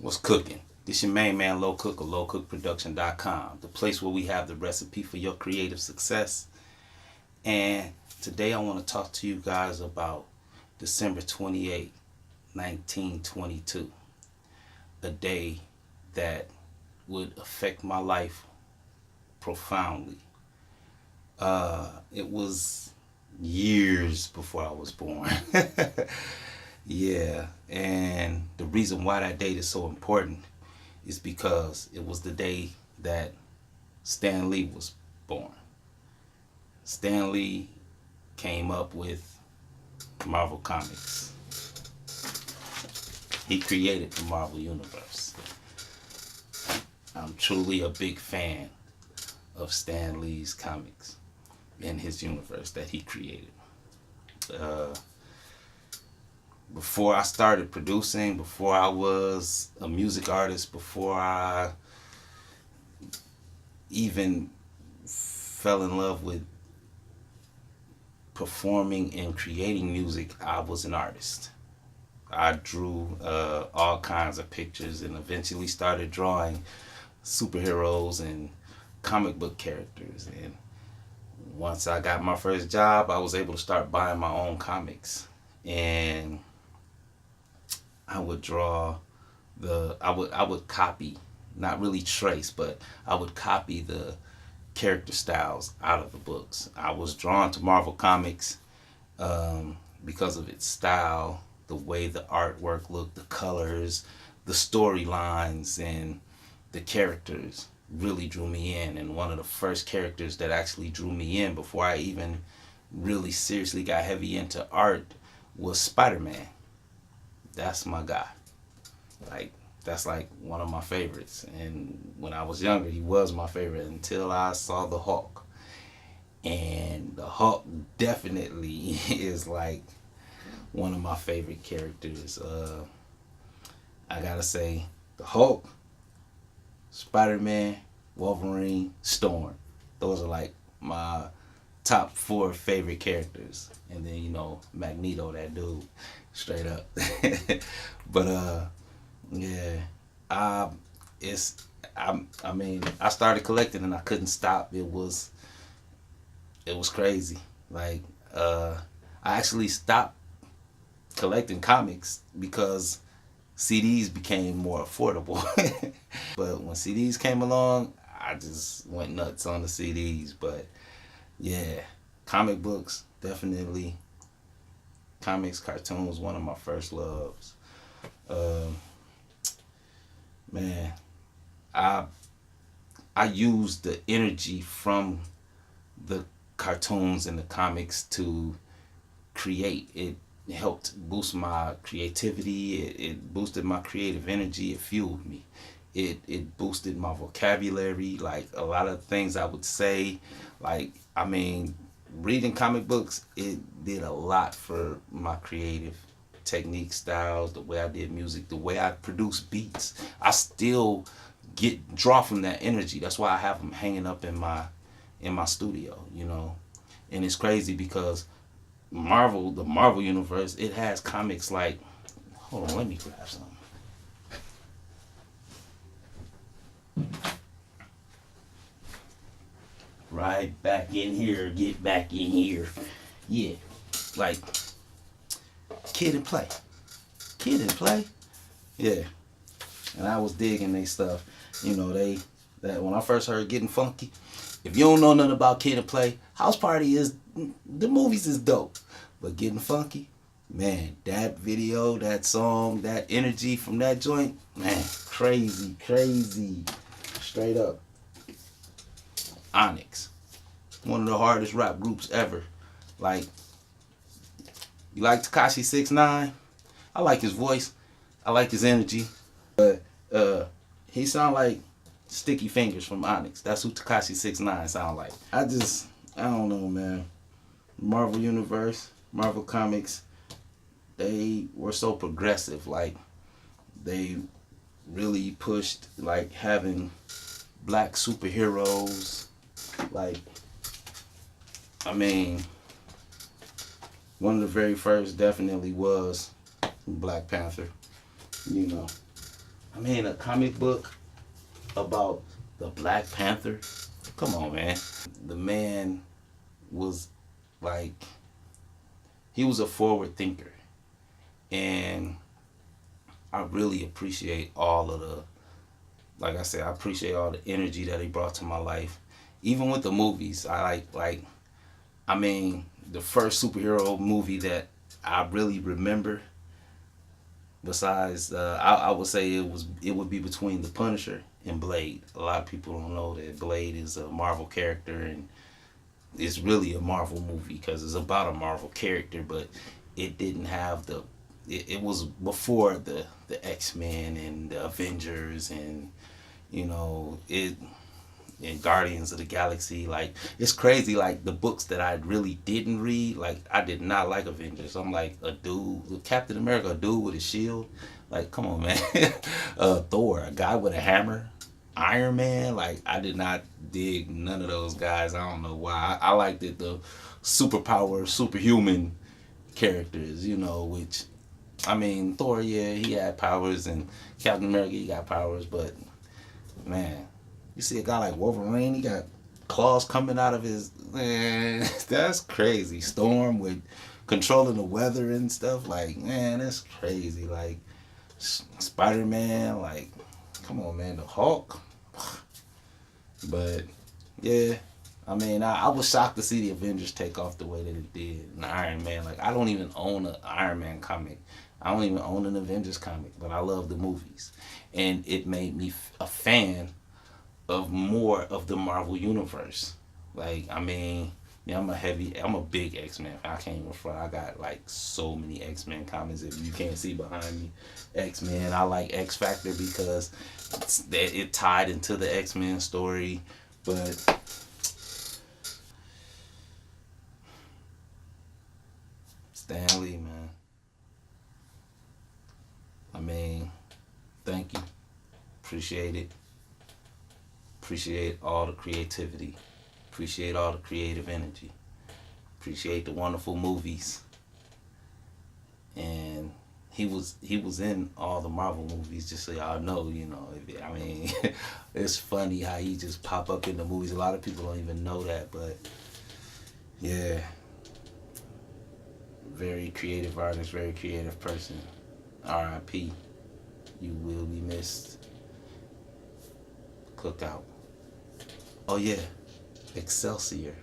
What's cooking? This your main man, Low Cook of LowCookProduction.com, the place where we have the recipe for your creative success. And today I want to talk to you guys about December 28, 1922, a day that would affect my life profoundly. It was years before I was born. Yeah, and the reason why that date is so important is because it was the day that Stan Lee was born. Stan Lee came up with Marvel Comics. He created the Marvel Universe. I'm truly a big fan of Stan Lee's comics and his universe that he created. Before I started producing, before I was a music artist, before I even fell in love with performing and creating music, I was an artist. I drew all kinds of pictures and eventually started drawing superheroes and comic book characters. And once I got my first job, I was able to start buying my own comics. And I would draw I would copy, not really trace, but I would copy the character styles out of the books. I was drawn to Marvel Comics because of its style, the way the artwork looked, the colors, the storylines, and the characters really drew me in. And one of the first characters that actually drew me in before I even really seriously got heavy into art was Spider-Man. That's my guy. That's like one of my favorites. And when I was younger, he was my favorite until I saw the Hulk. And the Hulk definitely is like one of my favorite characters. I gotta say, the Hulk, Spider-Man, Wolverine, Storm. Those are like my top 4 favorite characters. And then, Magneto, that dude, straight up. But yeah, I started collecting and I couldn't stop. It was crazy. Like, I actually stopped collecting comics because CDs became more affordable. But when CDs came along, I just went nuts on the CDs. But yeah, comic books, definitely. Comics, cartoons, one of my first loves. Man, I used the energy from the cartoons and the comics to create. It helped boost my creativity. It boosted my creative energy. It fueled me. It boosted my vocabulary. Like, a lot of things I would say, reading comic books, it did a lot for my creative technique, styles, the way I did music, the way I produce beats. I still draw from that energy. That's why I have them hanging up in my studio, And it's crazy because the Marvel Universe, it has comics like, hold on, let me grab some. Right back in here, get back in here. Yeah, like Kid and Play. Kid and Play? Yeah. And I was digging they stuff. That when I first heard Getting Funky, if you don't know nothing about Kid and Play, House Party the movies is dope. But Getting Funky, man, that video, that song, that energy from that joint, man, crazy, crazy. Straight up. Onyx, one of the hardest rap groups ever. Like, you like Tekashi 6ix9ine? I like his voice. I like his energy. But he sound like Sticky Fingers from Onyx. That's who Tekashi 6ix9ine sound like. I don't know, man. Marvel Universe, Marvel Comics, they were so progressive. Like, they really pushed, like, having black superheroes. Like, one of the very first definitely was Black Panther. I mean, a comic book about the Black Panther. Come on, man. The man was like, he was a forward thinker. And I really appreciate all of the, like I said, I appreciate all the energy that he brought to my life. Even with the movies, I mean, the first superhero movie that I really remember, besides, I would say it would be between The Punisher and Blade. A lot of people don't know that Blade is a Marvel character, and it's really a Marvel movie because it's about a Marvel character, but it didn't have the. It was before the X-Men and the Avengers, and you know it, and Guardians of the Galaxy. Like, it's crazy. Like, the books that I really didn't read, like, I did not like Avengers. I'm like, a dude, Captain America, a dude with a shield. Like, come on, man. Thor, a guy with a hammer. Iron Man, like, I did not dig none of those guys. I don't know why. I liked it, the superpower, superhuman characters, which, I mean, Thor, yeah, he had powers, and Captain America, he got powers, but man, you see a guy like Wolverine, he got claws coming out of his, man, that's crazy. Storm with controlling the weather and stuff, like, man, that's crazy. Like, Spider-Man, like, come on, man, the Hulk. But yeah, I mean, I was shocked to see the Avengers take off the way that it did. And Iron Man, like, I don't even own an Iron Man comic. I don't even own an Avengers comic, but I love the movies. And it made me a fan of more of the Marvel Universe. Like, I mean, yeah, I'm a big X-Men fan. I can't even front. I got like so many X-Men comics if you can't see behind me. X-Men, I like X Factor because it tied into the X-Men story. But Stan Lee, man. I mean, thank you. Appreciate it. Appreciate all the creativity. Appreciate all the creative energy. Appreciate the wonderful movies. And he was in all the Marvel movies, just so y'all know, I mean, it's funny how he just pop up in the movies. A lot of people don't even know that, but yeah, very creative artist, very creative person. R.I.P. You will be missed. Cookout. Oh yeah, Excelsior.